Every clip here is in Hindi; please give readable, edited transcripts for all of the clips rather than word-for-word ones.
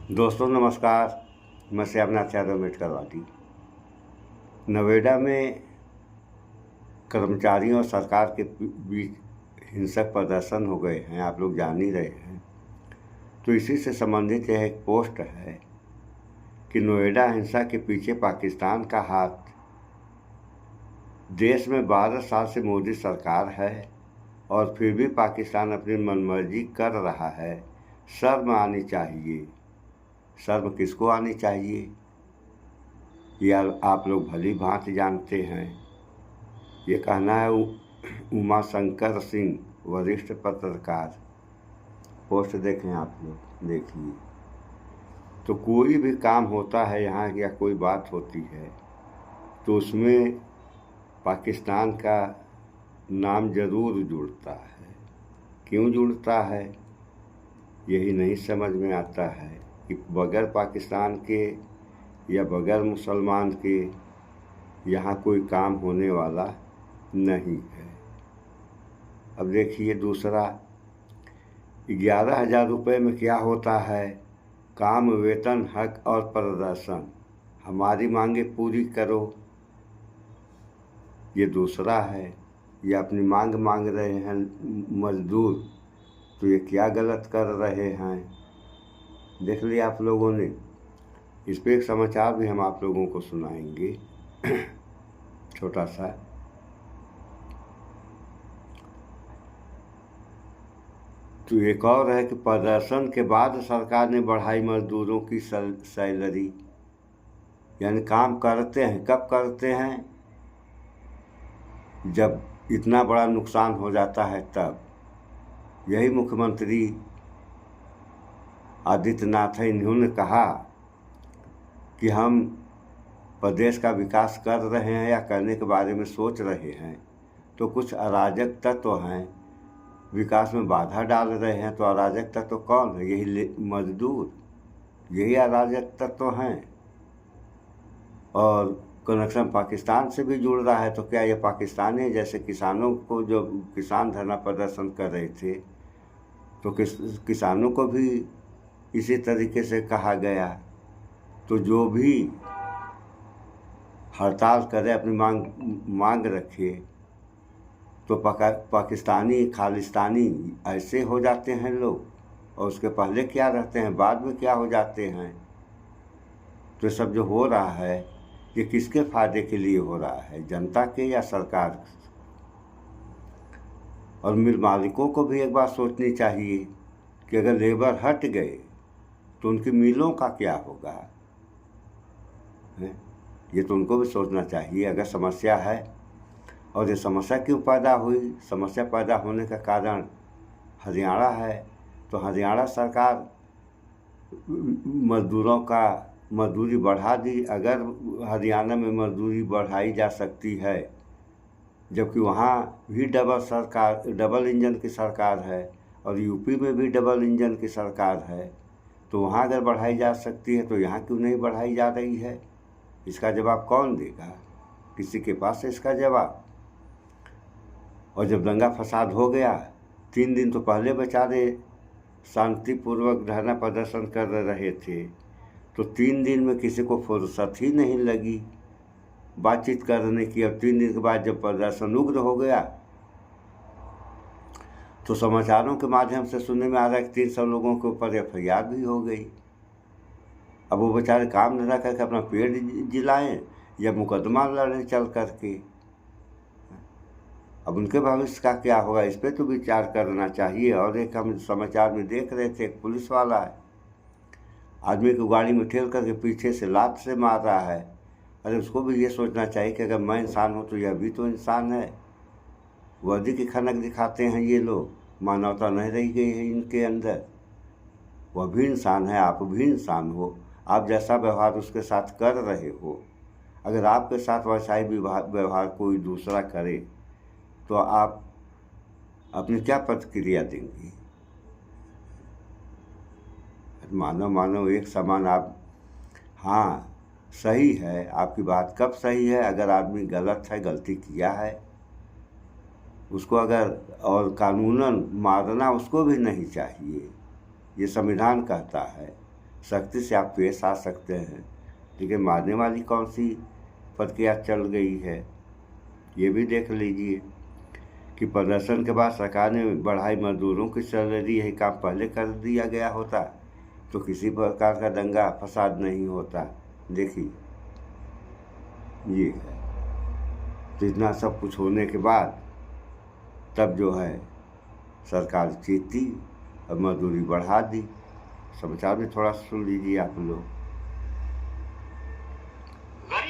दोस्तों नमस्कार। मैं श्यामनाथ यादव अम्बेडकर वादी। नोएडा में कर्मचारियों और सरकार के बीच हिंसक प्रदर्शन हो गए हैं, आप लोग जान ही रहे हैं। तो इसी से संबंधित यह एक पोस्ट है कि नोएडा हिंसा के पीछे पाकिस्तान का हाथ। देश में 12 साल से मोदी सरकार है और फिर भी पाकिस्तान अपनी मनमर्जी कर रहा है। शर्म आनी चाहिए। शर्म किसको आनी चाहिए, यह आप लोग भली भांति जानते हैं। ये कहना है उमा शंकर सिंह, वरिष्ठ पत्रकार। पोस्ट देखें, आप लोग देखिए। तो कोई भी काम होता है यहाँ या कोई बात होती है तो उसमें पाकिस्तान का नाम जरूर जुड़ता है। क्यों जुड़ता है यही नहीं समझ में आता है कि बगैर पाकिस्तान के या बगैर मुसलमान के यहाँ कोई काम होने वाला नहीं है। अब देखिए दूसरा, 11,000 रुपये में क्या होता है? काम, वेतन, हक और प्रदर्शन। हमारी मांगे पूरी करो, ये दूसरा है। ये अपनी मांग मांग रहे हैं मजदूर, तो ये क्या गलत कर रहे हैं? देख लिया आप लोगों ने। इस पर एक समाचार भी हम आप लोगों को सुनाएंगे छोटा सा। तो एक और है कि प्रदर्शन के बाद सरकार ने बढ़ाई मजदूरों की सैलरी। यानी काम करते हैं, कब करते हैं? जब इतना बड़ा नुकसान हो जाता है तब। यही मुख्यमंत्री आदित्यनाथ है, इन्होंने कहा कि हम प्रदेश का विकास कर रहे हैं या करने के बारे में सोच रहे हैं, तो कुछ अराजक तत्व हैं विकास में बाधा डाल रहे हैं। तो अराजक तत्व कौन है? यही मजदूर, यही अराजक तत्व हैं। और कनेक्शन पाकिस्तान से भी जुड़ रहा है। तो क्या ये पाकिस्तानी है? जैसे किसानों को, जो किसान धरना प्रदर्शन कर रहे थे, तो किसानों को भी इसी तरीके से कहा गया। तो जो भी हड़ताल करे, अपनी मांग रखे, तो पाकिस्तानी, खालिस्तानी ऐसे हो जाते हैं लोग। और उसके पहले क्या रहते हैं, बाद में क्या हो जाते हैं। तो सब जो हो रहा है ये किसके फायदे के लिए हो रहा है? जनता के या सरकार? और मिल मालिकों को भी एक बात सोचनी चाहिए कि अगर लेबर हट गए तो उनकी मिलों का क्या होगा ये तो उनको भी सोचना चाहिए। अगर समस्या है, और ये समस्या क्यों पैदा हुई? समस्या पैदा होने का कारण हरियाणा है। तो हरियाणा सरकार मजदूरों का मजदूरी बढ़ा दी। अगर हरियाणा में मजदूरी बढ़ाई जा सकती है, जबकि वहाँ भी डबल इंजन की सरकार है, और यूपी में भी डबल इंजन की सरकार है, तो वहाँ अगर बढ़ाई जा सकती है तो यहाँ क्यों नहीं बढ़ाई जा रही है? इसका जवाब कौन देगा? किसी के पास है इसका जवाब? और जब दंगा फसाद हो गया, 3 दिन तो पहले बेचारे शांतिपूर्वक धरना प्रदर्शन कर रहे थे, तो 3 दिन में किसी को फुर्सत ही नहीं लगी बातचीत करने की। और 3 दिन के बाद जब प्रदर्शन उग्र हो गया, तो समाचारों के माध्यम से सुनने में आ रहा है कि 300 लोगों के ऊपर FIR भी हो गई। अब वो बेचारे काम धंधा करके अपना पेट जिलाएं या मुकदमा लड़ें चल करके। अब उनके भविष्य का क्या होगा, इस पर तो विचार करना चाहिए। और एक हम समाचार में देख रहे थे, एक पुलिस वाला है, आदमी को गाड़ी में ठेल करके पीछे से लात से मार रहा है। अरे उसको भी ये सोचना चाहिए कि अगर मैं इंसान हूँ तो यह भी तो इंसान है। वर्दी की खनक दिखाते हैं ये लोग, मानवता नहीं रही गई है इनके अंदर। वह भी इंसान है, आप भी इंसान हो। आप जैसा व्यवहार उसके साथ कर रहे हो, अगर आपके साथ वैसा ही व्यवहार कोई दूसरा करे तो आप अपनी क्या प्रतिक्रिया देंगी? मानव एक समान। आप, हाँ सही है आपकी बात। कब सही है? अगर आदमी गलत है, गलती किया है, उसको अगर, और कानूनन मारना उसको भी नहीं चाहिए। ये संविधान कहता है सख्ती से आप पेश आ सकते हैं, लेकिन मारने वाली कौन सी प्रक्रिया चल गई है ये भी देख लीजिए कि प्रदर्शन के बाद सरकार ने बढ़ाई मजदूरों की सैलरी। यही काम पहले कर दिया गया होता तो किसी प्रकार का दंगा फसाद नहीं होता। देखिए ये है, तो इतना सब कुछ होने के बाद तब जो है सरकार चेती और मजदूरी बढ़ा दी। समाचार भी थोड़ा सुन लीजिए आप लोग।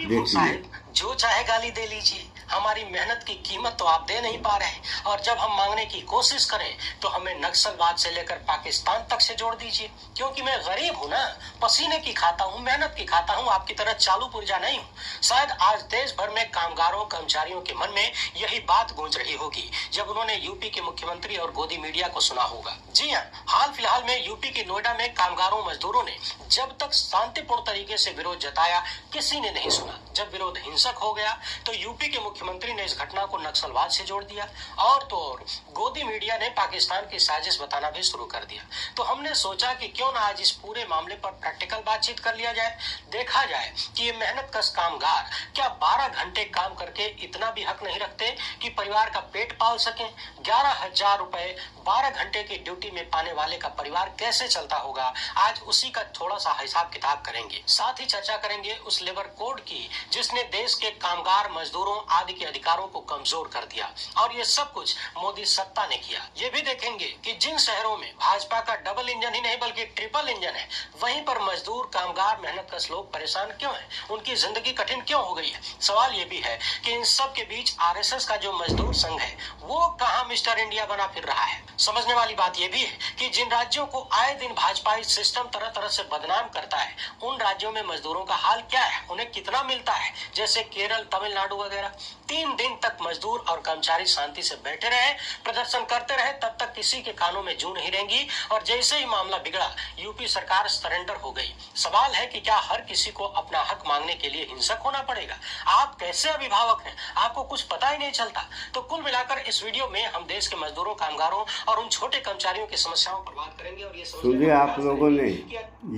देखिए, जो चाहे गाली दे लीजिए, हमारी मेहनत की कीमत तो आप दे नहीं पा रहे, और जब हम मांगने की कोशिश करें तो हमें नक्सलवाद से लेकर पाकिस्तान तक से जोड़ दीजिए। क्योंकि मैं गरीब हूँ ना, पसीने की खाता हूँ, मेहनत की खाता हूँ, आपकी तरह चालू पुर्जा नहीं हूँ। शायद आज देश भर में कामगारों कर्मचारियों के मन में यही बात गूंज रही होगी जब उन्होंने यूपी के मुख्यमंत्री और गोदी मीडिया को सुना होगा। जी हाँ, हाल फिलहाल में यूपी के नोएडा में कामगारों मजदूरों ने जब तक शांतिपूर्ण तरीके से विरोध जताया, किसी ने नहीं सुना। जब विरोध हिंसक हो गया तो यूपी के मुख्यमंत्री ने इस घटना को नक्सलवाद से जोड़ दिया, और तो और गोदी मीडिया ने पाकिस्तान की साजिश बताना भी शुरू कर दिया। तो हमने सोचा कि क्यों ना आज इस पूरे मामले पर प्रैक्टिकल बातचीत कर लिया जाए, देखा जाए कि ये मेहनत कश कामगार क्या 12 घंटे काम करके इतना भी हक नहीं रखते कि परिवार का पेट पाल सकें। 11,000 रुपए 12 घंटे की ड्यूटी में पाने वाले का परिवार कैसे चलता होगा, आज उसी का थोड़ा सा हिसाब किताब करेंगे। साथ ही चर्चा करेंगे उस लेबर कोड की जिसने देश के कामगार मजदूरों आदि के अधिकारों को कमजोर कर दिया, और ये सब कुछ मोदी सत्ता ने किया। ये भी देखेंगे कि जिन शहरों में भाजपा का डबल इंजन ही नहीं बल्कि ट्रिपल इंजन है, वहीं पर मजदूर कामगार मेहनतकश लोग परेशान क्यों हैं, उनकी जिंदगी कठिन क्यों हो गई है। सवाल ये भी है कि इन सब के बीच आरएसएस का जो मजदूर संघ है वो कहाँ मिस्टर इंडिया बना फिर रहा है। समझने वाली बात यह भी है कि जिन राज्यों को आए दिन भाजपा इस सिस्टम तरह तरह से बदनाम करता है, उन राज्यों में मजदूरों का हाल क्या है, उन्हें कितना मिलता है। जैसे केरल, तमिलनाडु वगैरह 3 दिन तक मजदूर और कर्मचारी शांति से बैठे रहे, प्रदर्शन करते रहे, तब तक किसी के कानों में जूं नहीं रहेंगी, और जैसे ही मामला बिगड़ा यूपी सरकार सरेंडर हो गई। सवाल है कि क्या हर किसी को अपना हक मांगने के लिए हिंसक होना पड़ेगा। आप कैसे अभिभावक हैं, आपको कुछ पता ही नहीं चलता। तो कुल मिलाकर इस वीडियो में हम देश के मजदूरों, कामगारों और उन छोटे कर्मचारियों की समस्याओं पर बात करेंगे। और ये सुनिए, आप लोगों ने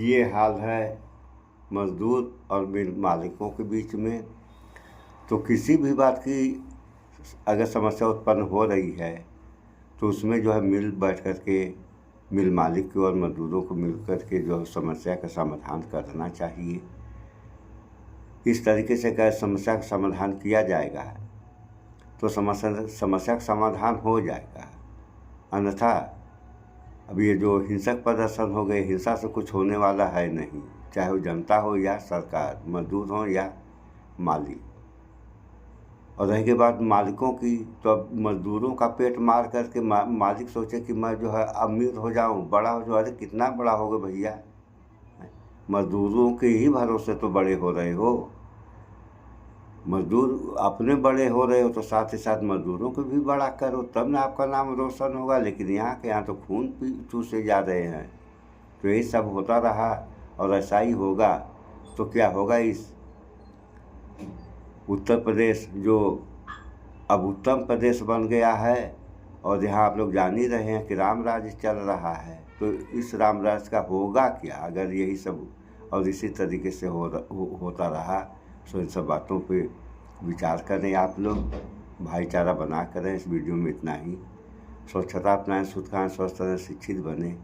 ये हाल है मजदूर और मिल मालिकों के बीच में, तो किसी भी बात की अगर समस्या उत्पन्न हो रही है तो उसमें जो है मिल बैठ कर के मिल मालिक की और मजदूरों को मिल कर के जो समस्या का समाधान करना चाहिए। इस तरीके से अगर समस्या का समाधान किया जाएगा तो समस्या का समाधान हो जाएगा। अन्यथा अब ये जो हिंसक प्रदर्शन हो गए, हिंसा से कुछ होने वाला है नहीं, चाहे वो जनता हो या सरकार, मजदूर हो या मालिक। और रही बात मालिकों की, तो अब मजदूरों का पेट मार करके मालिक सोचे कि मैं जो है अमीर हो जाऊं, बड़ा हो जाऊं। अरे कितना बड़ा होगा भैया, मजदूरों के ही भरोसे तो बड़े हो रहे हो। मजदूर अपने बड़े हो रहे हो तो साथ ही साथ मजदूरों को भी बड़ा करो, तब ना आपका नाम रोशन होगा। लेकिन यहाँ तो खून चूसे जा रहे हैं। तो यही सब होता रहा और ऐसा ही होगा तो क्या होगा। इस उत्तर प्रदेश जो अब उत्तम प्रदेश बन गया है, और यहाँ आप लोग जान ही रहे हैं कि राम राज्य चल रहा है, तो इस राम राज्य का होगा क्या अगर यही सब और इसी तरीके से होता रहा। सो इन सब बातों पे विचार करें आप लोग, भाईचारा बना करें। इस वीडियो में इतना ही। स्वच्छता अपनाएं, शुद्ध खाएं, स्वस्थ रहें, शिक्षित बने।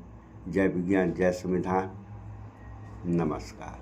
जय विज्ञान, जय संविधान। नमस्कार।